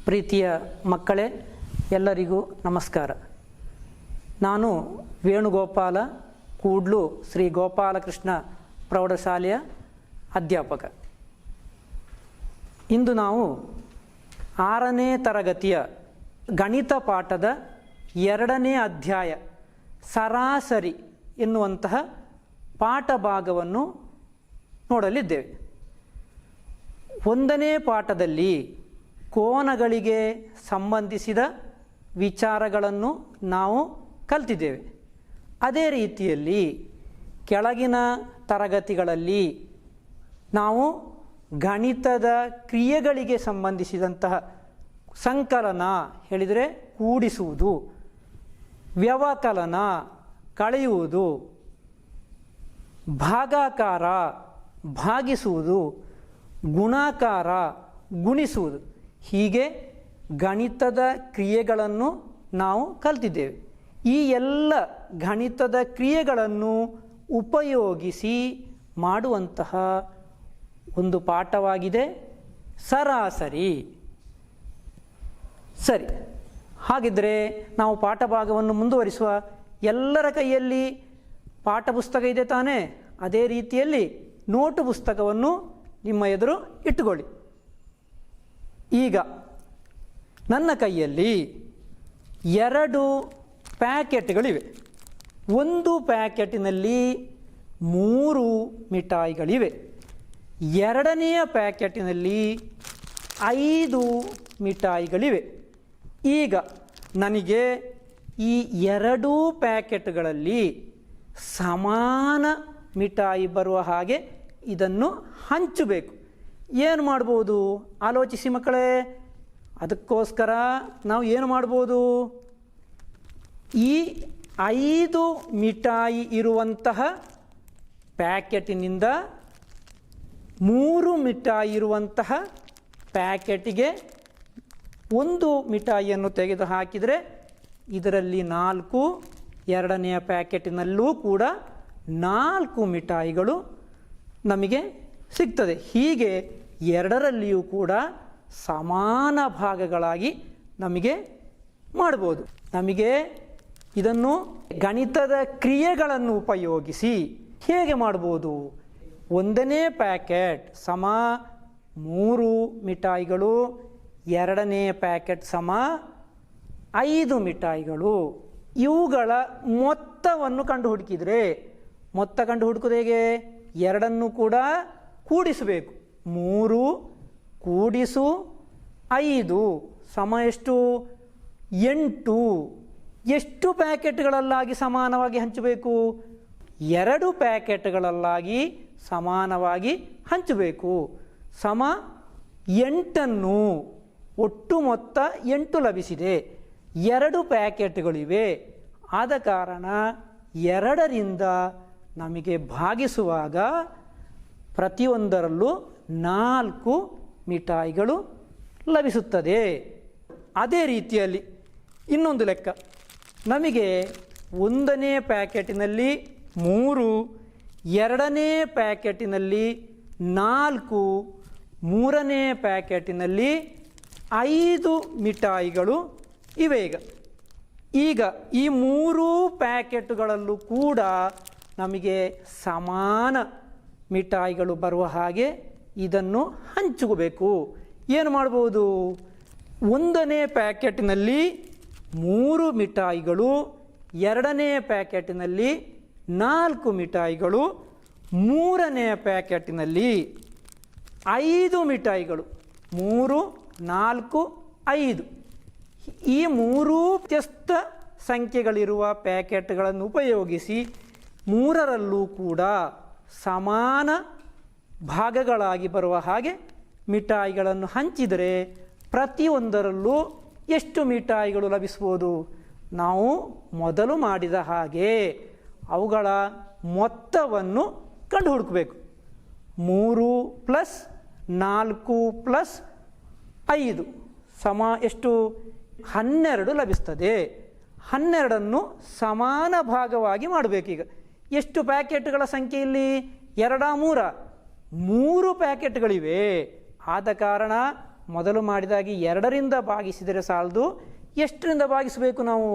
ಪ್ರೀತಿಯ ಮಕ್ಕಳೇ, ಎಲ್ಲರಿಗೂ ನಮಸ್ಕಾರ. ನಾನು ವೇಣುಗೋಪಾಲ, ಕೂಡ್ಲು ಶ್ರೀ ಗೋಪಾಲಕೃಷ್ಣ ಪ್ರೌಢಶಾಲೆಯ ಅಧ್ಯಾಪಕ. ಇಂದು ನಾವು 6ನೇ ತರಗತಿಯ ಗಣಿತ ಪಾಠದ 2ನೇ ಅಧ್ಯಾಯ ಸರಾಸರಿ ಎನ್ನುವಂತಹ ಪಾಠ ಭಾಗವನ್ನು ನೋಡಲಿದ್ದೇವೆ. 1ನೇ ಪಾಠದಲ್ಲಿ ಕೋನಗಳಿಗೆ ಸಂಬಂಧಿಸಿದ ವಿಚಾರಗಳನ್ನು ನಾವು ಕಲಿತಿದ್ದೇವೆ. ಅದೇ ರೀತಿಯಲ್ಲಿ ಕೆಳಗಿನ ತರಗತಿಗಳಲ್ಲಿ ನಾವು ಗಣಿತದ ಕ್ರಿಯೆಗಳಿಗೆ ಸಂಬಂಧಿಸಿದಂತಹ ಸಂಕಲನ ಹೇಳಿದರೆ ಕೂಡಿಸುವುದು, ವ್ಯವಕಲನ ಕಳೆಯುವುದು, ಭಾಗಾಕಾರ ಭಾಗಿಸುವುದು, ಗುಣಾಕಾರ ಗುಣಿಸುವುದು, ಹೀಗೆ ಗಣಿತದ ಕ್ರಿಯೆಗಳನ್ನು ನಾವು ಕಲಿತಿದ್ದೇವೆ. ಈ ಎಲ್ಲ ಗಣಿತದ ಕ್ರಿಯೆಗಳನ್ನು ಉಪಯೋಗಿಸಿ ಮಾಡುವಂತಹ ಒಂದು ಪಾಠವಾಗಿದೆ ಸರಾಸರಿ. ಸರಿ, ಹಾಗಿದ್ದರೆ ನಾವು ಪಾಠ ಭಾಗವನ್ನು ಮುಂದುವರಿಸುವ. ಎಲ್ಲರ ಕೈಯಲ್ಲಿ ಪಾಠ ಪುಸ್ತಕ ಇದೆ ತಾನೇ? ಅದೇ ರೀತಿಯಲ್ಲಿ ನೋಟು ಪುಸ್ತಕವನ್ನು ನಿಮ್ಮ ಎದುರು ಇಟ್ಟುಕೊಳ್ಳಿ. ಈಗ ನನ್ನ ಕೈಯಲ್ಲಿ 2 ಪ್ಯಾಕೆಟ್ಗಳಿವೆ. ಒಂದು ಪ್ಯಾಕೆಟಿನಲ್ಲಿ 3 ಮಿಠಾಯಿಗಳಿವೆ. 2ನೆಯ ಪ್ಯಾಕೆಟಿನಲ್ಲಿ 5 ಮಿಠಾಯಿಗಳಿವೆ. ಈಗ ನನಗೆ ಈ 2 ಪ್ಯಾಕೆಟ್ಗಳಲ್ಲಿ ಸಮಾನ ಮಿಠಾಯಿ ಬರುವ ಹಾಗೆ ಇದನ್ನು ಹಂಚಬೇಕು. ಏನು ಮಾಡ್ಬೋದು ಆಲೋಚಿಸಿ ಮಕ್ಕಳೇ. ಅದಕ್ಕೋಸ್ಕರ ನಾವು ಏನು ಮಾಡ್ಬೋದು, ಈ 5 ಮಿಠಾಯಿ ಇರುವಂತಹ ಪ್ಯಾಕೆಟಿನಿಂದ 3 ಮಿಠಾಯಿ ಇರುವಂತಹ ಪ್ಯಾಕೆಟಿಗೆ 1 ಮಿಠಾಯಿಯನ್ನು ತೆಗೆದು ಹಾಕಿದರೆ ಇದರಲ್ಲಿ 4, 2ನೆಯ ಪ್ಯಾಕೆಟಿನಲ್ಲೂ ಕೂಡ 4 ಮಿಠಾಯಿಗಳು ನಮಗೆ ಸಿಗ್ತದೆ. ಹೀಗೆ 2ರಲ್ಲಿಯೂ ಕೂಡ ಸಮಾನ ಭಾಗಗಳಾಗಿ ನಮಗೆ ಮಾಡ್ಬೋದು. ನಮಗೆ ಇದನ್ನು ಗಣಿತದ ಕ್ರಿಯೆಗಳನ್ನು ಉಪಯೋಗಿಸಿ ಹೇಗೆ ಮಾಡ್ಬೋದು? 1ನೇ ಪ್ಯಾಕೆಟ್ ಸಮ 3 ಮಿಠಾಯಿಗಳು, 2ನೇ ಪ್ಯಾಕೆಟ್ ಸಮ 5 ಮಿಠಾಯಿಗಳು. ಇವುಗಳ ಮೊತ್ತವನ್ನು ಕಂಡು ಹುಡುಕಿದರೆ, ಮೊತ್ತ ಕಂಡು ಹುಡುಕೋದು ಹೇಗೆ? 2ನ್ನು ಕೂಡ ಕೂಡಿಸಬೇಕು. 3 ಕೂಡಿಸು 5 ಸಮ ಎಷ್ಟು? 8. ಎಷ್ಟು ಪ್ಯಾಕೆಟ್ಗಳಲ್ಲಾಗಿ ಸಮಾನವಾಗಿ ಹಂಚಬೇಕು? 2 ಪ್ಯಾಕೆಟ್ಗಳಲ್ಲಾಗಿ ಸಮಾನವಾಗಿ ಹಂಚಬೇಕು. ಸಮ 8ನ್ನು ಒಟ್ಟು ಮೊತ್ತ 8 ಲಭಿಸಿದೆ. 2 ಪ್ಯಾಕೆಟ್ಗಳಿವೆ. ಆದ ಕಾರಣ 2ರಿಂದ ನಮಗೆ ಭಾಗಿಸುವಾಗ ಪ್ರತಿಯೊಂದರಲ್ಲೂ 4 ಮಿಠಾಯಿಗಳು ಲಭಿಸುತ್ತದೆ. ಅದೇ ರೀತಿಯಲ್ಲಿ ಇನ್ನೊಂದು ಲೆಕ್ಕ. ನಮಗೆ 1ನೇ ಪ್ಯಾಕೆಟಿನಲ್ಲಿ 3, 2ನೇ ಪ್ಯಾಕೆಟಿನಲ್ಲಿ 4, 3ನೇ ಪ್ಯಾಕೆಟಿನಲ್ಲಿ 5 ಮಿಠಾಯಿಗಳು ಇವೆ. ಈಗ ಈ 3 ಪ್ಯಾಕೆಟ್ಗಳಲ್ಲೂ ಕೂಡ ನಮಗೆ ಸಮಾನ ಮಿಠಾಯಿಗಳು ಬರುವ ಹಾಗೆ ಇದನ್ನು ಹಂಚಿಕೋಬೇಕು. ಏನು ಮಾಡ್ಬೋದು? ಒಂದನೇ ಪ್ಯಾಕೆಟ್ನಲ್ಲಿ 3 ಮಿಠಾಯಿಗಳು, ಎರಡನೇ ಪ್ಯಾಕೆಟ್ನಲ್ಲಿ 4 ಮಿಠಾಯಿಗಳು, ಮೂರನೇ ಪ್ಯಾಕೆಟ್ನಲ್ಲಿ 5 ಮಿಠಾಯಿಗಳು. 3, 4, 5 ಈ 3 ವ್ಯತ್ಯಸ್ತ ಸಂಖ್ಯೆಗಳಿರುವ ಪ್ಯಾಕೆಟ್ಗಳನ್ನು ಉಪಯೋಗಿಸಿ 3ರಲ್ಲೂ ಕೂಡ ಸಮಾನ ಭಾಗಗಳಾಗಿ ಬರುವ ಹಾಗೆ ಮಿಠಾಯಿಗಳನ್ನು ಹಂಚಿದರೆ ಪ್ರತಿಯೊಂದರಲ್ಲೂ ಎಷ್ಟು ಮಿಠಾಯಿಗಳು ಲಭಿಸ್ಬೋದು? ನಾವು ಮೊದಲು ಮಾಡಿದ ಹಾಗೆ ಅವುಗಳ ಮೊತ್ತವನ್ನು ಕಂಡು ಹುಡುಕಬೇಕು. 3 + 4 + 5 ಸಮ ಎಷ್ಟು? 12 ಲಭಿಸ್ತದೆ. 12ಅನ್ನು ಸಮಾನ ಭಾಗವಾಗಿ ಮಾಡಬೇಕೀಗ. ಎಷ್ಟು ಪ್ಯಾಕೆಟ್ಗಳ ಸಂಖ್ಯೆ ಇಲ್ಲಿ? 2, 3 ಪ್ಯಾಕೆಟ್ಗಳಿವೆ. ಆದ ಕಾರಣ ಮೊದಲು ಮಾಡಿದಾಗಿ 2ರಿಂದ ಭಾಗಿಸಿದರೆ ಸಾಲದು. ಎಷ್ಟರಿಂದ ಭಾಗಿಸಬೇಕು ನಾವು?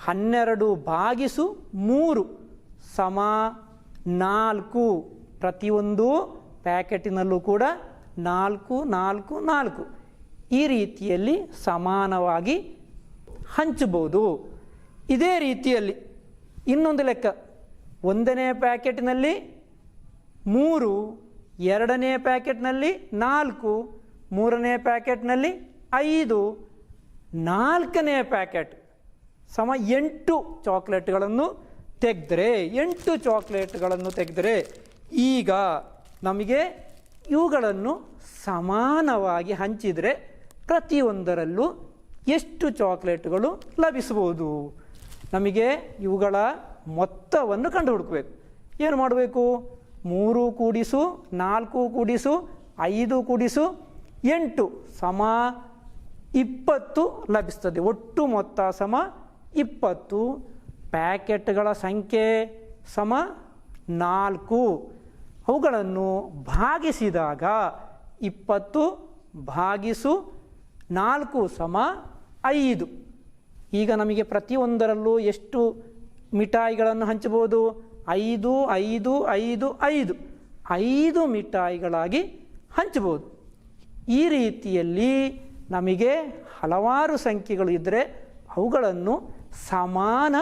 12/3 ಸಮ 4. ಪ್ರತಿಯೊಂದು ಪ್ಯಾಕೆಟಿನಲ್ಲೂ ಕೂಡ 4, 4, 4 ಈ ರೀತಿಯಲ್ಲಿ ಸಮಾನವಾಗಿ ಹಂಚಬಹುದು. ಇದೇ ರೀತಿಯಲ್ಲಿ ಇನ್ನೊಂದು ಲೆಕ್ಕ. ಒಂದನೇ ಪ್ಯಾಕೆಟ್ನಲ್ಲಿ 3, ಎರಡನೇ ಪ್ಯಾಕೆಟ್ನಲ್ಲಿ 4, ಮೂರನೇ ಪ್ಯಾಕೆಟ್ನಲ್ಲಿ 5, ನಾಲ್ಕನೇ ಪ್ಯಾಕೆಟ್ ಸಮ 8 ಚಾಕ್ಲೇಟ್ಗಳನ್ನು ತೆಗೆದರೆ 8 ಚಾಕ್ಲೇಟ್ಗಳನ್ನು ತೆಗೆದರೆ ಈಗ ನಮಗೆ ಇವುಗಳನ್ನು ಸಮಾನವಾಗಿ ಹಂಚಿದರೆ ಪ್ರತಿಯೊಂದರಲ್ಲೂ ಎಷ್ಟು ಚಾಕ್ಲೇಟ್ಗಳು ಲಭಿಸಬಹುದು? ನಮಗೆ ಇವುಗಳ ಮೊತ್ತವನ್ನು ಕಂಡು ಹುಡುಕಬೇಕು. ಏನು ಮಾಡಬೇಕು? 3 ಕೂಡಿಸು 4 ಕೂಡಿಸು 5 ಕೂಡಿಸು 8 ಸಮ 20 ಲಭಿಸ್ತದೆ. ಒಟ್ಟು ಮೊತ್ತ ಸಮ 20. ಪ್ಯಾಕೆಟ್ಗಳ ಸಂಖ್ಯೆ ಸಮ 4. ಅವುಗಳನ್ನು ಭಾಗಿಸಿದಾಗ 20/4 ಸಮ 5. ಈಗ ನಮಗೆ ಪ್ರತಿಯೊಂದರಲ್ಲೂ ಎಷ್ಟು ಮಿಠಾಯಿಗಳನ್ನು ಹಂಚಬಹುದು? 5, 5, 5, 5 5 ಮಿಠಾಯಿಗಳಾಗಿ ಹಂಚಬಹುದು. ಈ ರೀತಿಯಲ್ಲಿ ನಮಗೆ ಹಲವಾರು ಸಂಖ್ಯೆಗಳು ಇದ್ದರೆ ಅವುಗಳನ್ನು ಸಮಾನ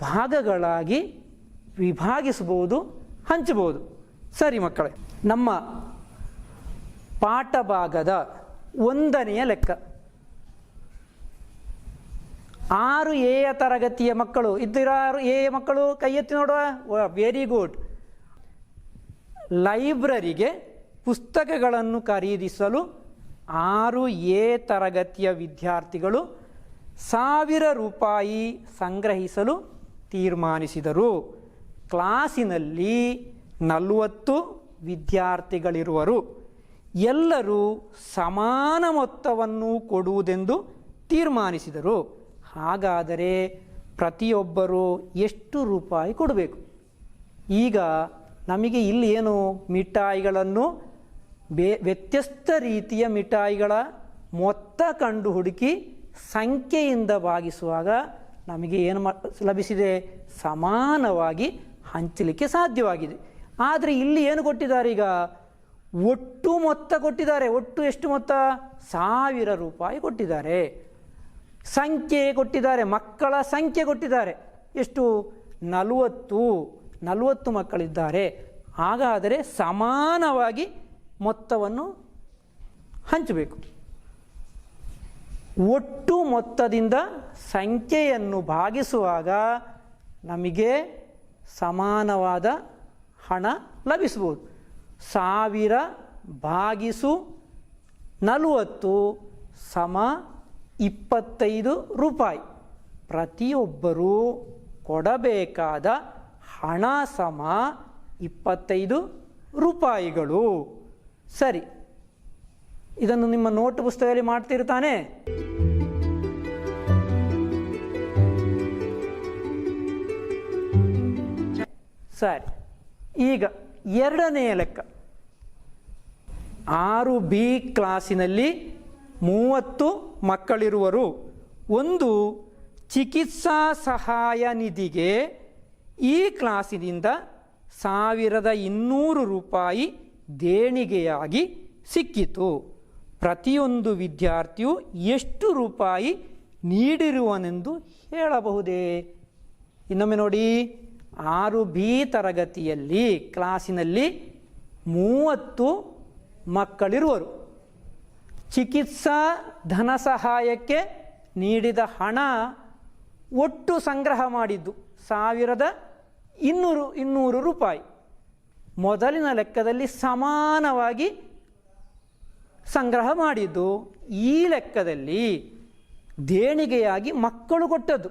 ಭಾಗಗಳಾಗಿ ವಿಭಾಗಿಸಬಹುದು, ಹಂಚಬಹುದು. ಸರಿ ಮಕ್ಕಳೇ, ನಮ್ಮ ಪಾಠ ಭಾಗದ 1ನೆಯ ಲೆಕ್ಕ. 6A ತರಗತಿಯ ಮಕ್ಕಳು ಇದ್ದೀರಾ? 6A ಮಕ್ಕಳು ಕೈ ಎತ್ತಿ ನೋಡುವ. Very good. ಲೈಬ್ರರಿಗೆ ಪುಸ್ತಕಗಳನ್ನು ಖರೀದಿಸಲು 6A ತರಗತಿಯ ವಿದ್ಯಾರ್ಥಿಗಳು 1000 ರೂಪಾಯಿ ಸಂಗ್ರಹಿಸಲು ತೀರ್ಮಾನಿಸಿದರು. ಕ್ಲಾಸಿನಲ್ಲಿ 40 ವಿದ್ಯಾರ್ಥಿಗಳಿರುವರು. ಎಲ್ಲರೂ ಸಮಾನ ಮೊತ್ತವನ್ನು ಕೊಡುವುದೆಂದು ತೀರ್ಮಾನಿಸಿದರು. ಹಾಗಾದರೆ ಪ್ರತಿಯೊಬ್ಬರು ಎಷ್ಟು ರೂಪಾಯಿ ಕೊಡಬೇಕು? ಈಗ ನಮಗೆ ಇಲ್ಲಿ ಏನು ಮಿಠಾಯಿಗಳನ್ನು ವ್ಯತ್ಯಸ್ತ ರೀತಿಯ ಮಿಠಾಯಿಗಳ ಮೊತ್ತ ಕಂಡು ಹುಡುಕಿ ಸಂಖ್ಯೆಯಿಂದ ಭಾಗಿಸುವಾಗ ನಮಗೆ ಏನು ಲಭಿಸಿದೆ? ಸಮಾನವಾಗಿ ಹಂಚಲಿಕ್ಕೆ ಸಾಧ್ಯವಾಗಿದೆ. ಆದರೆ ಇಲ್ಲಿ ಏನು ಕೊಟ್ಟಿದ್ದಾರೆ? ಈಗ ಒಟ್ಟು ಮೊತ್ತ ಕೊಟ್ಟಿದ್ದಾರೆ. ಒಟ್ಟು ಎಷ್ಟು ಮೊತ್ತ? 1000 ರೂಪಾಯಿ ಕೊಟ್ಟಿದ್ದಾರೆ. ಸಂಖ್ಯೆ ಕೊಟ್ಟಿದ್ದಾರೆ, ಮಕ್ಕಳ ಸಂಖ್ಯೆ ಕೊಟ್ಟಿದ್ದಾರೆ. ಎಷ್ಟು? 40 ಮಕ್ಕಳಿದ್ದಾರೆ. ಹಾಗಾದರೆ ಸಮಾನವಾಗಿ ಮೊತ್ತವನ್ನು ಹಂಚಬೇಕು. ಒಟ್ಟು ಮೊತ್ತದಿಂದ ಸಂಖ್ಯೆಯನ್ನು ಭಾಗಿಸುವಾಗ ನಮಗೆ ಸಮಾನವಾದ ಹಣ ಲಭಿಸಬಹುದು. 1000/40 ಸಮ 25 ರೂಪಾಯಿ. ಪ್ರತಿಯೊಬ್ಬರೂ ಕೊಡಬೇಕಾದ ಹಣ ಸಮ 25 ರೂಪಾಯಿಗಳು. ಸರಿ, ಇದನ್ನು ನಿಮ್ಮ ನೋಟ್ ಪುಸ್ತಕದಲ್ಲಿ ಮಾಡ್ತಿರ್ತಾನೆ. ಸರಿ, ಈಗ 2ನೆಯ ಲೆಕ್ಕ. 6B ಕ್ಲಾಸಿನಲ್ಲಿ 30 ಮಕ್ಕಳಿರುವರು. ಒಂದು ಚಿಕಿತ್ಸಾ ಸಹಾಯ ನಿಧಿಗೆ ಈ ಕ್ಲಾಸಿನಿಂದ 1200 ರೂಪಾಯಿ ದೇಣಿಗೆಯಾಗಿ ಸಿಕ್ಕಿತು. ಪ್ರತಿಯೊಂದು ವಿದ್ಯಾರ್ಥಿಯು ಎಷ್ಟು ರೂಪಾಯಿ ನೀಡಿರುವನೆಂದು ಹೇಳಬಹುದೇ? ಇನ್ನೊಮ್ಮೆ ನೋಡಿ, 6B ತರಗತಿಯಲ್ಲಿ ಕ್ಲಾಸಿನಲ್ಲಿ 30 ಮಕ್ಕಳಿರುವರು. ಚಿಕಿತ್ಸಾ ಧನ ಸಹಾಯಕ್ಕೆ ನೀಡಿದ ಹಣ ಒಟ್ಟು ಸಂಗ್ರಹ ಮಾಡಿದ್ದು 1200 ರೂಪಾಯಿ. ಮೊದಲಿನ ಲೆಕ್ಕದಲ್ಲಿ ಸಮಾನವಾಗಿ ಸಂಗ್ರಹ ಮಾಡಿದ್ದು. ಈ ಲೆಕ್ಕದಲ್ಲಿ ದೇಣಿಗೆಯಾಗಿ ಮಕ್ಕಳು ಕೊಟ್ಟದ್ದು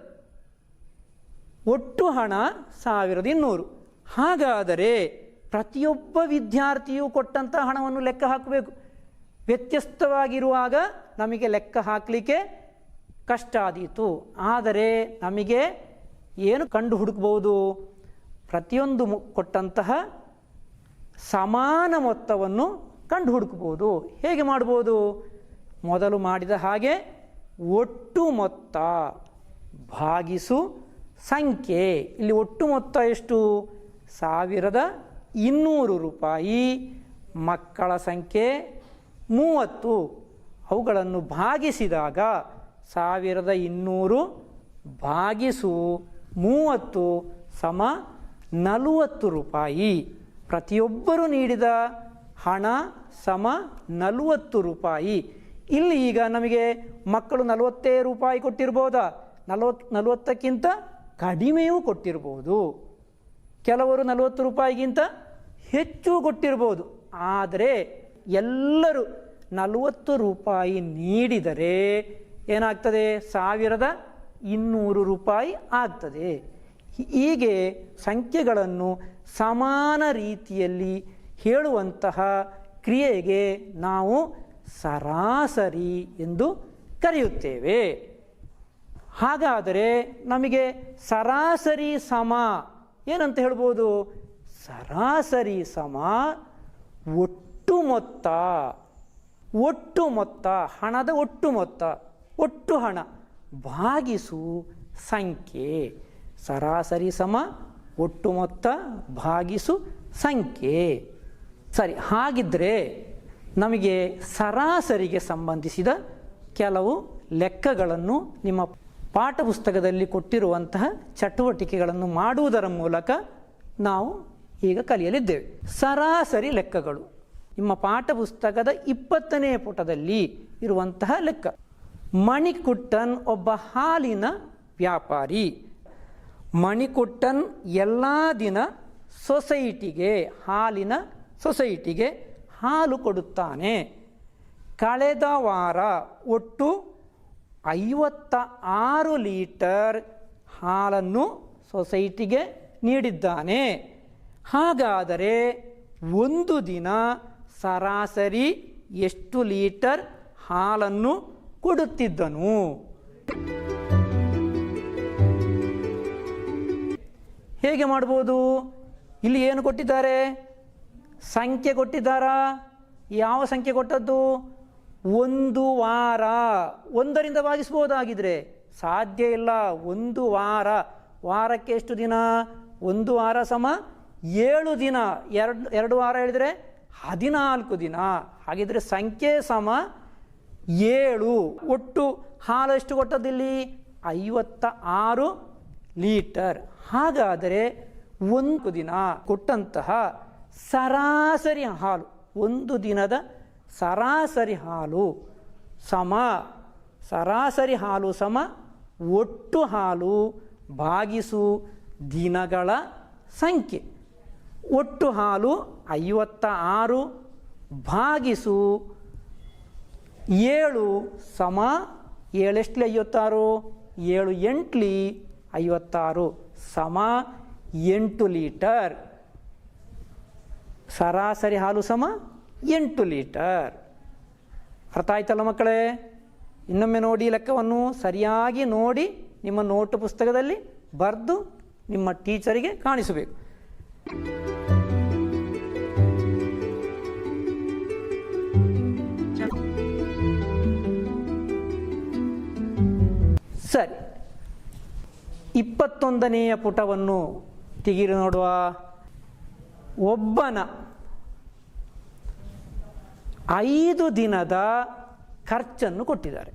ಒಟ್ಟು ಹಣ 1200. ಹಾಗಾದರೆ ಪ್ರತಿಯೊಬ್ಬ ವಿದ್ಯಾರ್ಥಿಯು ಕೊಟ್ಟಂಥ ಹಣವನ್ನು ಲೆಕ್ಕ ಹಾಕಬೇಕು. ವ್ಯತ್ಯಸ್ತವಾಗಿರುವಾಗ ನಮಗೆ ಲೆಕ್ಕ ಹಾಕಲಿಕ್ಕೆ ಕಷ್ಟ ಆದೀತು. ಆದರೆ ನಮಗೆ ಏನು ಕಂಡು ಹುಡುಕಬಹುದು? ಪ್ರತಿಯೊಂದು ಕೊಟ್ಟಂತಹ ಸಮಾನ ಮೊತ್ತವನ್ನು ಕಂಡು ಹುಡುಕಬಹುದು. ಹೇಗೆ ಮಾಡ್ಬೋದು? ಮೊದಲು ಮಾಡಿದ ಹಾಗೆ ಒಟ್ಟು ಮೊತ್ತ ಭಾಗಿಸು ಸಂಖ್ಯೆ. ಇಲ್ಲಿ ಒಟ್ಟು ಮೊತ್ತ ಎಷ್ಟು? 1200 ರೂಪಾಯಿ. ಮಕ್ಕಳ ಸಂಖ್ಯೆ 30. ಅವುಗಳನ್ನು ಭಾಗಿಸಿದಾಗ 1200 ಭಾಗಿಸು 30 ಸಮ 40 ರೂಪಾಯಿ. ಪ್ರತಿಯೊಬ್ಬರು ನೀಡಿದ ಹಣ ಸಮ 40 ರೂಪಾಯಿ. ಇಲ್ಲಿ ಈಗ ನಮಗೆ ಮಕ್ಕಳು 40 ರೂಪಾಯಿ ಕೊಟ್ಟಿರ್ಬೋದಾ? 40ಕ್ಕಿಂತ ಕಡಿಮೆಯೂ ಕೊಟ್ಟಿರ್ಬೋದು. ಕೆಲವರು 40 ರೂಪಾಯಿಗಿಂತ ಹೆಚ್ಚು ಕೊಟ್ಟಿರ್ಬೋದು. ಆದರೆ ಎಲ್ಲರೂ 40 ರೂಪಾಯಿ ನೀಡಿದರೆ ಏನಾಗ್ತದೆ? 1200 ರೂಪಾಯಿ ಆಗ್ತದೆ. ಹೀಗೆ ಸಂಖ್ಯೆಗಳನ್ನು ಸಮಾನ ರೀತಿಯಲ್ಲಿ ಹೇಳುವಂತಹ ಕ್ರಿಯೆಗೆ ನಾವು ಸರಾಸರಿ ಎಂದು ಕರೆಯುತ್ತೇವೆ. ಹಾಗಾದರೆ ನಮಗೆ ಸರಾಸರಿ ಸಮ ಏನಂತ ಹೇಳ್ಬೋದು? ಸರಾಸರಿ ಸಮ ಒಟ್ಟು ಮೊತ್ತ. ಒಟ್ಟು ಮೊತ್ತ, ಹಣದ ಒಟ್ಟು ಮೊತ್ತ, ಒಟ್ಟು ಹಣ ಭಾಗಿಸು ಸಂಖ್ಯೆ. ಸರಾಸರಿ ಸಮ ಒಟ್ಟು ಮೊತ್ತ ಭಾಗಿಸು ಸಂಖ್ಯೆ. ಸರಿ, ಹಾಗಿದ್ದರೆ ನಮಗೆ ಸರಾಸರಿಗೆ ಸಂಬಂಧಿಸಿದ ಕೆಲವು ಲೆಕ್ಕಗಳನ್ನು ನಿಮ್ಮ ಪಾಠ ಪುಸ್ತಕದಲ್ಲಿ ಕೊಟ್ಟಿರುವಂತಹ ಚಟುವಟಿಕೆಗಳನ್ನು ಮಾಡುವುದರ ಮೂಲಕ ನಾವು ಈಗ ಕಲಿಯಲಿದ್ದೇವೆ. ಸರಾಸರಿ ಲೆಕ್ಕಗಳು ನಿಮ್ಮ ಪಾಠ ಪುಸ್ತಕದ 20ನೇ ಪುಟದಲ್ಲಿ ಇರುವಂತಹ ಲೆಕ್ಕ. ಮಣಿಕುಟ್ಟನ್ ಒಬ್ಬ ಹಾಲಿನ ವ್ಯಾಪಾರಿ. ಮಣಿಕುಟ್ಟನ್ ಎಲ್ಲ ದಿನ ಹಾಲಿನ ಸೊಸೈಟಿಗೆ ಹಾಲು ಕೊಡುತ್ತಾನೆ. ಕಳೆದ ವಾರ ಒಟ್ಟು 56 ಲೀಟರ್ ಹಾಲನ್ನು ಸೊಸೈಟಿಗೆ ನೀಡಿದ್ದಾನೆ. ಹಾಗಾದರೆ ಒಂದು ದಿನ ಸರಾಸರಿ ಎಷ್ಟು ಲೀಟರ್ ಹಾಲನ್ನು ಕೊಡುತ್ತಿದ್ದನು? ಹೇಗೆ ಮಾಡ್ಬೋದು? ಇಲ್ಲಿ ಏನು ಕೊಟ್ಟಿದ್ದಾರೆ? ಸಂಖ್ಯೆ ಕೊಟ್ಟಿದ್ದಾರಾ? ಯಾವ ಸಂಖ್ಯೆ ಕೊಟ್ಟದ್ದು? ಒಂದು ವಾರ. 1ರಿಂದ ಭಾಗಿಸ್ಬೋದಾಗಿದ್ರೆ ಸಾಧ್ಯ ಇಲ್ಲ. ಒಂದು ವಾರ. ವಾರಕ್ಕೆ ಎಷ್ಟು ದಿನ? ಒಂದು ವಾರ ಸಮ 7 ದಿನ. ಎರಡು ವಾರ ಹೇಳಿದರೆ 14 ದಿನ. ಹಾಗಿದ್ರೆ ಸಂಖ್ಯೆ ಸಮ 7. ಒಟ್ಟು ಹಾಲು ಎಷ್ಟು ಕೊಟ್ಟದ್ದಿಲ್ಲಿ? 56 ಲೀಟರ್. ಹಾಗಾದರೆ ಒಂದು ದಿನ ಕೊಟ್ಟಂತಹ ಸರಾಸರಿ ಹಾಲು, ಒಂದು ದಿನದ ಸರಾಸರಿ ಹಾಲು ಸಮ ಒಟ್ಟು ಹಾಲು ಭಾಗಿಸು ದಿನಗಳ ಸಂಖ್ಯೆ. ಒಟ್ಟು ಹಾಲು 56 ಭಾಗಿಸು 7 ಸಮ 7 ಎಷ್ಟಲಿ 56? 7 ಎಂಟ್ಲಿ 56 ಸಮ 8 ಲೀಟರ್. ಸರಾಸರಿ ಹಾಲು ಸಮ 8 ಲೀಟರ್. ಅರ್ಥ ಆಯ್ತಲ್ಲ ಮಕ್ಕಳೇ? ಇನ್ನೊಮ್ಮೆ ನೋಡಿ, ಲೆಕ್ಕವನ್ನು ಸರಿಯಾಗಿ ನೋಡಿ ನಿಮ್ಮ ನೋಟು ಪುಸ್ತಕದಲ್ಲಿ ಬರೆದು ನಿಮ್ಮ ಟೀಚರಿಗೆ ಕಾಣಿಸಬೇಕು. ಸರಿ, 21ನೆಯ ಪುಟವನ್ನು ತೆಗೆದು ನೋಡುವ. ಒಬ್ಬನ 5 ದಿನದ ಖರ್ಚನ್ನು ಕೊಟ್ಟಿದ್ದಾರೆ.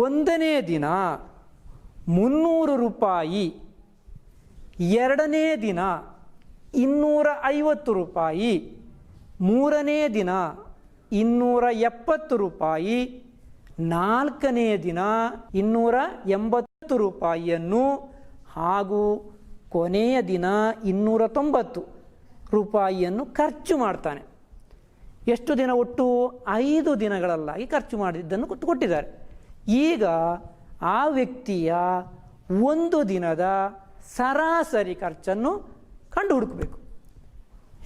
1ನೇ ದಿನ 300 ರೂಪಾಯಿ, 2ನೇ ದಿನ 250 ರೂಪಾಯಿ, 3ನೇ ದಿನ 270 ರೂಪಾಯಿ, 4ನೇ ದಿನ 280 ರೂಪಾಯಿಯನ್ನು ಹಾಗೂ ಕೊನೆಯ ದಿನ 290 ರೂಪಾಯಿಯನ್ನು ಖರ್ಚು ಮಾಡ್ತಾನೆ. ಎಷ್ಟು ದಿನ? ಒಟ್ಟು 5 ದಿನಗಳಲ್ಲಾಗಿ ಖರ್ಚು ಮಾಡಿದ್ದನ್ನು ಕೊಟ್ಟಿದ್ದಾರೆ. ಈಗ ಆ ವ್ಯಕ್ತಿಯ 1 ದಿನದ ಸರಾಸರಿ ಖರ್ಚನ್ನು ಕಂಡು ಹುಡುಕಬೇಕು.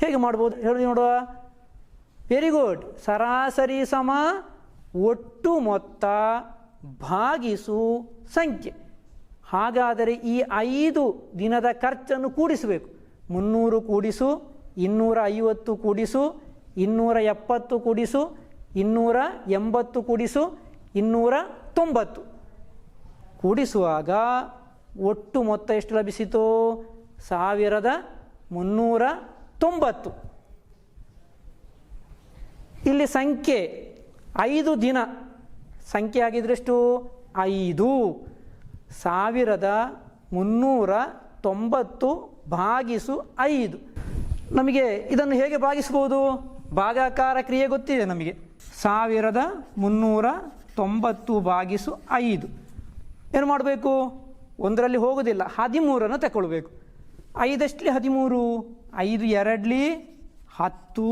ಹೇಗೆ ಮಾಡ್ಬೋದು ಹೇಳಿ ನೋಡುವ. Very good. ಸರಾಸರಿ ಸಮ ಒಟ್ಟು ಮೊತ್ತ ಭಾಗಿಸು ಸಂಖ್ಯೆ. ಹಾಗಾದರೆ ಈ 5 ದಿನದ ಖರ್ಚನ್ನು ಕೂಡಿಸಬೇಕು. 300 ಕೂಡಿಸು 250 ಕೂಡಿಸು 270 ಕೂಡಿಸು 280 ಕೂಡಿಸು 290 ಕೂಡಿಸುವಾಗ ಒಟ್ಟು ಮೊತ್ತ ಎಷ್ಟು ಲಭಿಸಿತು? 1390. ಇಲ್ಲಿ ಸಂಖ್ಯೆ 5 ದಿನ ಸಂಖ್ಯೆ ಆಗಿದ್ರೆಷ್ಟು? 5. 1390 ಭಾಗಿಸು 5. ನಮಗೆ ಇದನ್ನು ಹೇಗೆ ಭಾಗಿಸ್ಬೋದು? ಭಾಗಾಕಾರ ಕ್ರಿಯೆ ಗೊತ್ತಿದೆ ನಮಗೆ. 1390 ಭಾಗಿಸು 5 ಏನು ಮಾಡಬೇಕು? 1ರಲ್ಲಿ ಹೋಗೋದಿಲ್ಲ, 13 ತಗೊಳ್ಬೇಕು. 5 ಎಷ್ಟಲಿ 13, 5 2ಲಿ 10,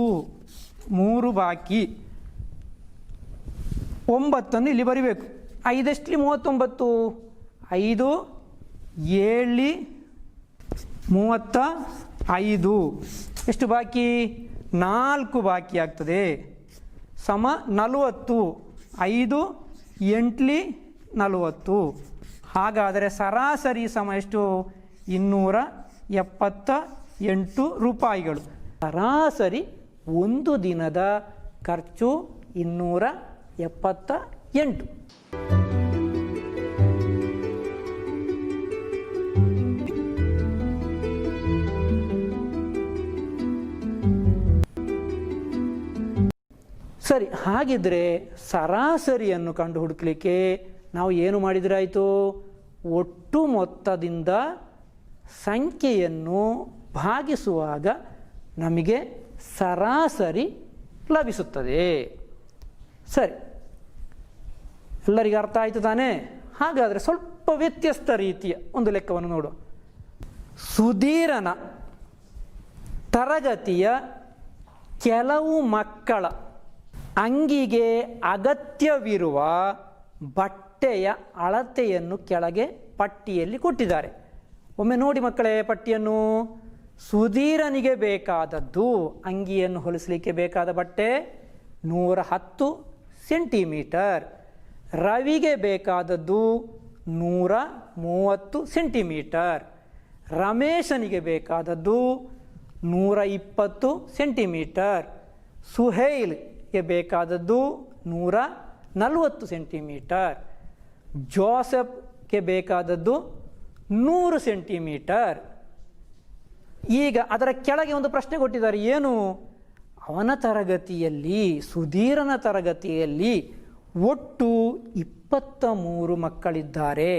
3 ಬಾಕಿ 9 ಇಲ್ಲಿ ಬರಿಬೇಕು. 5 ಎಷ್ಟಲಿ 39, 5 7ಲಿ 35, ಎಷ್ಟು ಬಾಕಿ? 4 ಬಾಕಿ ಆಗ್ತದೆ. ಸಮ 40, 5 8ಲಿ 40. ಹಾಗಾದರೆ ಸರಾಸರಿ ಸಮ ಎಷ್ಟು? 278 ರೂಪಾಯಿಗಳು. ಸರಾಸರಿ 1 ದಿನದ ಖರ್ಚು 278. ಸರಿ, ಹಾಗಿದ್ರೆ ಸರಾಸರಿಯನ್ನು ಕಂಡು ಹುಡುಕಲಿಕ್ಕೆ ನಾವು ಏನು ಮಾಡಿದರೆ ಆಯಿತು? ಒಟ್ಟು ಮೊತ್ತದಿಂದ ಸಂಖ್ಯೆಯನ್ನು ಭಾಗಿಸುವಾಗ ನಮಗೆ ಸರಾಸರಿ ಲಭಿಸುತ್ತದೆ. ಸರಿ, ಎಲ್ಲರಿಗೂ ಅರ್ಥ ಆಯಿತು ತಾನೇ? ಹಾಗಾದರೆ ಸ್ವಲ್ಪ ವ್ಯತ್ಯಸ್ತ ರೀತಿಯ ಒಂದು ಲೆಕ್ಕವನ್ನು ನೋಡುವ. ಸುಧೀರನ ತರಗತಿಯ ಕೆಲವು ಮಕ್ಕಳ ಅಂಗಿಗೆ ಅಗತ್ಯವಿರುವ ಬಟ್ಟೆಯ ಅಳತೆಯನ್ನು ಕೆಳಗೆ ಪಟ್ಟಿಯಲ್ಲಿ ಕೊಟ್ಟಿದ್ದಾರೆ. ಒಮ್ಮೆ ನೋಡಿ ಮಕ್ಕಳೇ ಪಟ್ಟಿಯನ್ನು. ಸುಧೀರನಿಗೆ ಬೇಕಾದದ್ದು, ಅಂಗಿಯನ್ನು ಹೊಲಿಸಲಿಕ್ಕೆ ಬೇಕಾದ ಬಟ್ಟೆ 110 ಸೆಂಟಿಮೀಟರ್. ರವಿಗೆ ಬೇಕಾದದ್ದು 130 ಸೆಂಟಿಮೀಟರ್. ರಮೇಶನಿಗೆ ಬೇಕಾದದ್ದು 120 ಸೆಂಟಿಮೀಟರ್. ಸುಹೈಲ್ಗೆ ಬೇಕಾದದ್ದು 140 ಸೆಂಟಿಮೀಟರ್. ಜೋಸೆಫ್ಗೆ ಬೇಕಾದದ್ದು 100 ಸೆಂಟಿಮೀಟರ್. ಈಗ ಅದರ ಕೆಳಗೆ ಒಂದು ಪ್ರಶ್ನೆ ಕೊಟ್ಟಿದ್ದಾರೆ. ಏನು? ಅವನ ತರಗತಿಯಲ್ಲಿ, ಸುಧೀರನ ತರಗತಿಯಲ್ಲಿ ಒಟ್ಟು 23 ಮಕ್ಕಳಿದ್ದಾರೆ.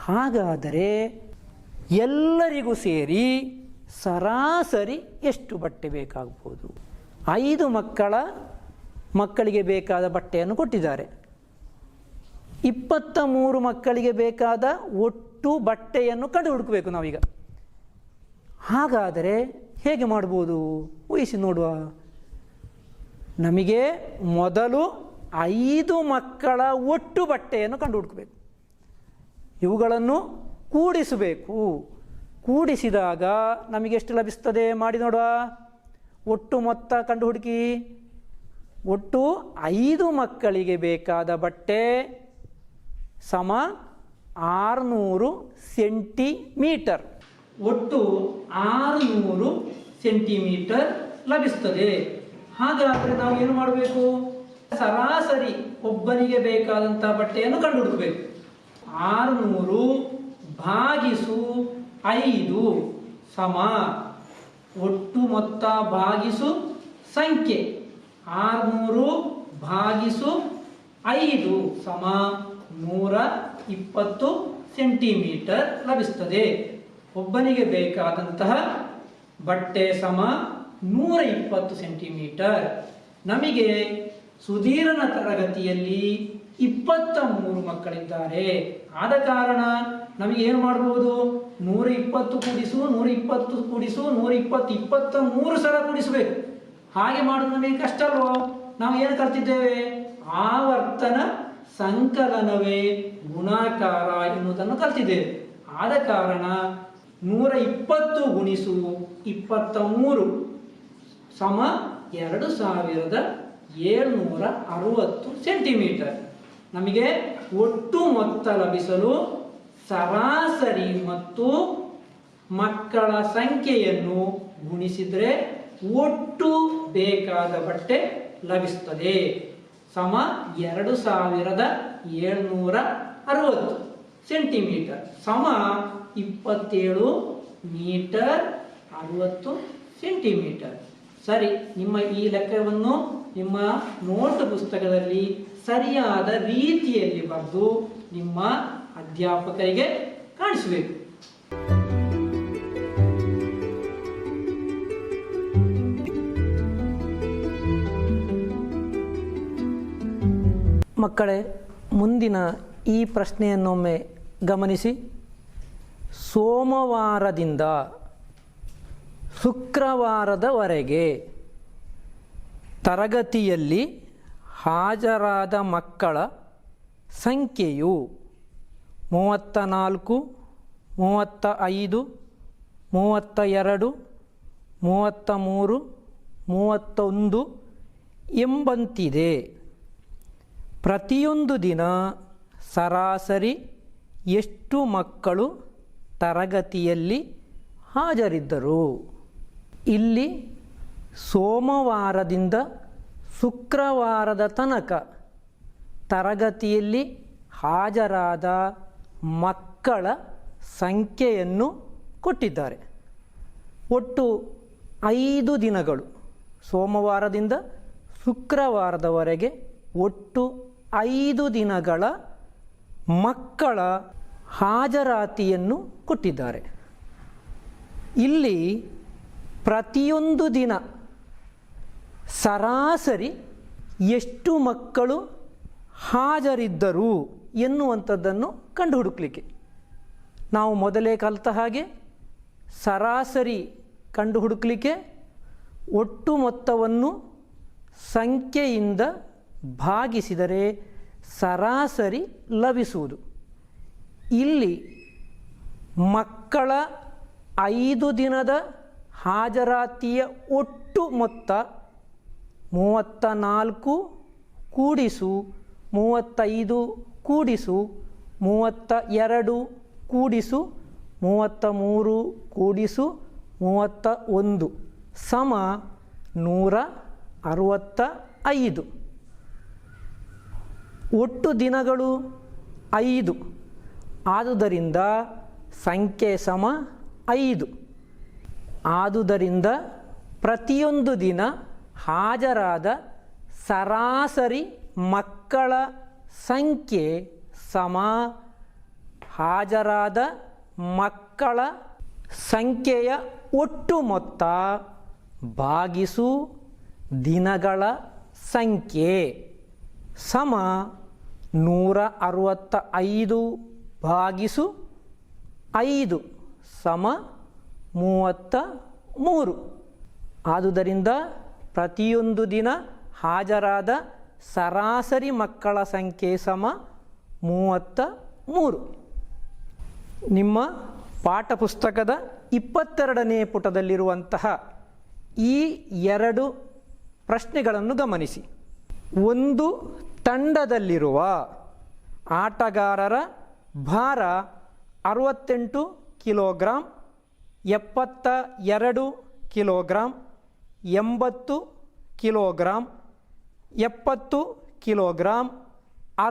ಹಾಗಾದರೆ ಎಲ್ಲರಿಗೂ ಸೇರಿ ಸರಾಸರಿ ಎಷ್ಟು ಬಟ್ಟೆ ಬೇಕಾಗ್ಬೋದು? 5 ಮಕ್ಕಳಿಗೆ ಬೇಕಾದ ಬಟ್ಟೆಯನ್ನು ಕೊಟ್ಟಿದ್ದಾರೆ. 23 ಮಕ್ಕಳಿಗೆ ಬೇಕಾದ ಒಟ್ಟು ಬಟ್ಟೆಯನ್ನು ಕಂಡು ಹುಡುಕಬೇಕು ನಾವೀಗ. ಹಾಗಾದರೆ ಹೇಗೆ ಮಾಡ್ಬೋದು? ಊಹಿಸಿ ನೋಡುವ. ನಮಗೆ ಮೊದಲು 5 ಮಕ್ಕಳ ಒಟ್ಟು ಬಟ್ಟೆಯನ್ನು ಕಂಡು ಹುಡುಕಬೇಕು. ಇವುಗಳನ್ನು ಕೂಡಿಸಬೇಕು. ಕೂಡಿಸಿದಾಗ ನಮಗೆ ಎಷ್ಟು ಲಭಿಸ್ತದೆ ಮಾಡಿ ನೋಡುವ. ಒಟ್ಟು ಮೊತ್ತ ಕಂಡು ಹುಡುಕಿ. ಒಟ್ಟು 5 ಮಕ್ಕಳಿಗೆ ಬೇಕಾದ ಬಟ್ಟೆ ಸಮ 600 ಸೆಂಟಿಮೀಟರ್. ಒಟ್ಟು 600 ಸೆಂಟಿಮೀಟರ್ ಲಭಿಸ್ತದೆ. ಹಾಗಾದರೆ ನಾವು ಏನು ಮಾಡಬೇಕು? ಸರಾಸರಿ ಒಬ್ಬನಿಗೆ ಬೇಕಾದಂಥ ಬಟ್ಟೆಯನ್ನು ಕಂಡು ಹುಡುಕಬೇಕು. 600 ಭಾಗಿಸು 5 ಸಮ ಒಟ್ಟು ಮೊತ್ತ ಭಾಗಿಸು ಸಂಖ್ಯೆ 600 ಭಾಗಿಸು 5 ಸಮ 120 ಸೆಂಟಿಮೀಟರ್ ಲಭಿಸ್ತದೆ. ಒಬ್ಬನಿಗೆ ಬೇಕಾದಂತಹ ಬಟ್ಟೆ ಸಮ 120 ಸೆಂಟಿಮೀಟರ್. ನಮಗೆ ಸುಧೀರನ ತರಗತಿಯಲ್ಲಿ 23 ಮಕ್ಕಳಿದ್ದಾರೆ. ಆದ ಕಾರಣ ನಮಗೆ ಏನು ಮಾಡಬಹುದು, 120 ಕೂಡಿಸು 120 ಕೂಡಿಸು 120 23 ಸಲ ಕೂಡಿಸಬೇಕು. ಹಾಗೆ ಮಾಡೋದು ನಮಗೆ ಕಷ್ಟ ಅಲ್ವೋ? ನಾವು ಏನು ಕಲ್ತಿದ್ದೇವೆ? ಆವರ್ತನ ಸಂಕಲನವೇ ಗುಣಾಕಾರ ಎನ್ನುವುದನ್ನು ಕಲ್ತಿದ್ದೇವೆ. ಆದ ಕಾರಣ 120 ಗುಣಿಸು 23 ಸಮ 2760 ಸೆಂಟಿಮೀಟರ್. ನಮಗೆ ಒಟ್ಟು ಮೊತ್ತ ಲಭಿಸಲು ಸರಾಸರಿ ಮತ್ತು ಮಕ್ಕಳ ಸಂಖ್ಯೆಯನ್ನು ಗುಣಿಸಿದರೆ ಒಟ್ಟು ಬೇಕಾದ ಬಟ್ಟೆ ಲಭಿಸುತ್ತದೆ. ಸಮ 2760 ಸೆಂಟಿಮೀಟರ್ ಸಮ 27 ಮೀಟರ್ 60 ಸೆಂಟಿಮೀಟರ್. ಸರಿ, ನಿಮ್ಮ ಈ ಲೆಕ್ಕವನ್ನು ನಿಮ್ಮ ನೋಟ್ ಪುಸ್ತಕದಲ್ಲಿ ಸರಿಯಾದ ರೀತಿಯಲ್ಲಿ ಬರೆದು ನಿಮ್ಮ ಅಧ್ಯಾಪಕರಿಗೆ ಕಾಣಿಸಬೇಕು. ಮಕ್ಕಳೇ, ಮುಂದಿನ ಈ ಪ್ರಶ್ನೆಯನ್ನೊಮ್ಮೆ ಗಮನಿಸಿ. ಸೋಮವಾರದಿಂದ ಶುಕ್ರವಾರದವರೆಗೆ ತರಗತಿಯಲ್ಲಿ ಹಾಜರಾದ ಮಕ್ಕಳ ಸಂಖ್ಯೆಯು 34, 35, 32, 33, 31 ಎಂಬಂತಿದೆ. ಪ್ರತಿಯೊಂದು ದಿನ ಸರಾಸರಿ ಎಷ್ಟು ಮಕ್ಕಳು ತರಗತಿಯಲ್ಲಿ ಹಾಜರಿದ್ದರು? ಇಲ್ಲಿ ಸೋಮವಾರದಿಂದ ಶುಕ್ರವಾರದ ತನಕ ತರಗತಿಯಲ್ಲಿ ಹಾಜರಾದ ಮಕ್ಕಳ ಸಂಖ್ಯೆಯನ್ನು ಕೊಟ್ಟಿದ್ದಾರೆ. ಒಟ್ಟು 5 ದಿನಗಳು, ಸೋಮವಾರದಿಂದ ಶುಕ್ರವಾರದವರೆಗೆ ಒಟ್ಟು 5 ದಿನಗಳ ಮಕ್ಕಳ ಹಾಜರಾತಿಯನ್ನು ಕೊಟ್ಟಿದ್ದಾರೆ. ಇಲ್ಲಿ ಪ್ರತಿಯೊಂದು ದಿನ ಸರಾಸರಿ ಎಷ್ಟು ಮಕ್ಕಳು ಹಾಜರಿದ್ದರು ಎನ್ನುವಂಥದ್ದನ್ನು ಕಂಡುಹುಡುಕಲಿಕ್ಕೆ ನಾವು ಮೊದಲೇ ಕಲಿತ ಹಾಗೆ ಸರಾಸರಿ ಕಂಡುಹುಡುಕಲಿಕ್ಕೆ ಒಟ್ಟು ಮೊತ್ತವನ್ನು ಸಂಖ್ಯೆಯಿಂದ ಭಾಗಿಸಿದರೆ ಸರಾಸರಿ ಲಭಿಸುವುದು. ಇಲ್ಲಿ ಮಕ್ಕಳ 5 ದಿನದ ಹಾಜರಾತಿಯ ಒಟ್ಟು ಮೊತ್ತ 34 ಕೂಡಿಸು 35 ಕೂಡಿಸು 32 ಕೂಡಿಸು 33 ಕೂಡಿಸು 31 ಸಮ 165. ಒಟ್ಟು ದಿನಗಳು 5, ಆದುದರಿಂದ ಸಂಖ್ಯೆ ಸಮ 5. ಆದುದರಿಂದ ಪ್ರತಿಯೊಂದು ದಿನ ಹಾಜರಾದ ಸರಾಸರಿ ಮಕ್ಕಳ ಸಂಖ್ಯೆ ಸಮ ಹಾಜರಾದ ಮಕ್ಕಳ ಸಂಖ್ಯೆಯ ಒಟ್ಟು ಮೊತ್ತ ಭಾಗಿಸು ದಿನಗಳ ಸಂಖ್ಯೆ ಸಮ 165 ಭಾಗಿಸು 5 ಸಮ 33. ಆದುದರಿಂದ ಪ್ರತಿಯೊಂದು ದಿನ ಹಾಜರಾದ ಸರಾಸರಿ ಮಕ್ಕಳ ಸಂಖ್ಯೆ ಸಮ 33. ನಿಮ್ಮ ಪಾಠಪುಸ್ತಕದ 22ನೇ ಪುಟದಲ್ಲಿರುವಂತಹ ಈ 2 ಪ್ರಶ್ನೆಗಳನ್ನು ಗಮನಿಸಿ. ಒಂದು ತಂಡದಲ್ಲಿರುವ ಆಟಗಾರರ ಭಾರ 68 kilogram, 72 kilogram, 80 kilogram, 70 kilogram,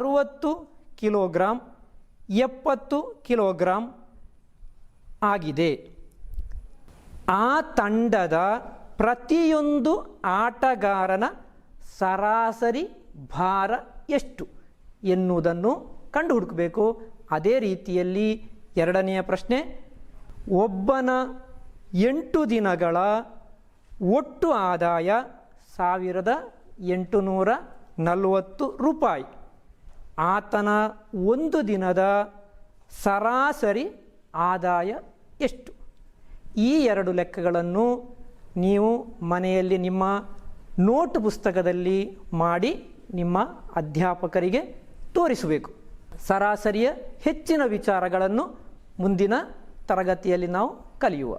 60 kilogram, 70 kilogram ಆಗಿದೆ. ಆ ತಂಡದ ಪ್ರತಿಯೊಂದು ಆಟಗಾರನ ಸರಾಸರಿ ಭಾರ ಎಷ್ಟು ಎನ್ನುವುದನ್ನು ಕಂಡುಹುಡುಕಬೇಕು. ಅದೇ ರೀತಿಯಲ್ಲಿ ಎರಡನೆಯ ಪ್ರಶ್ನೆ, ಒಬ್ಬನ 8 ದಿನಗಳ ಒಟ್ಟು ಆದಾಯ 1840 ರೂಪಾಯಿ. ಆತನ 1 ದಿನದ ಸರಾಸರಿ ಆದಾಯ ಎಷ್ಟು? ಈ 2 ಲೆಕ್ಕಗಳನ್ನು ನೀವು ಮನೆಯಲ್ಲಿ ನಿಮ್ಮ ನೋಟ್ ಪುಸ್ತಕದಲ್ಲಿ ಮಾಡಿ ನಿಮ್ಮ ಅಧ್ಯಾಪಕರಿಗೆ ತೋರಿಸಬೇಕು. ಸರಾಸರಿಯ ಹೆಚ್ಚಿನ ವಿಚಾರಗಳನ್ನು ಮುಂದಿನ ತರಗತಿಯಲ್ಲಿ ನಾವು ಕಲಿಯುವ.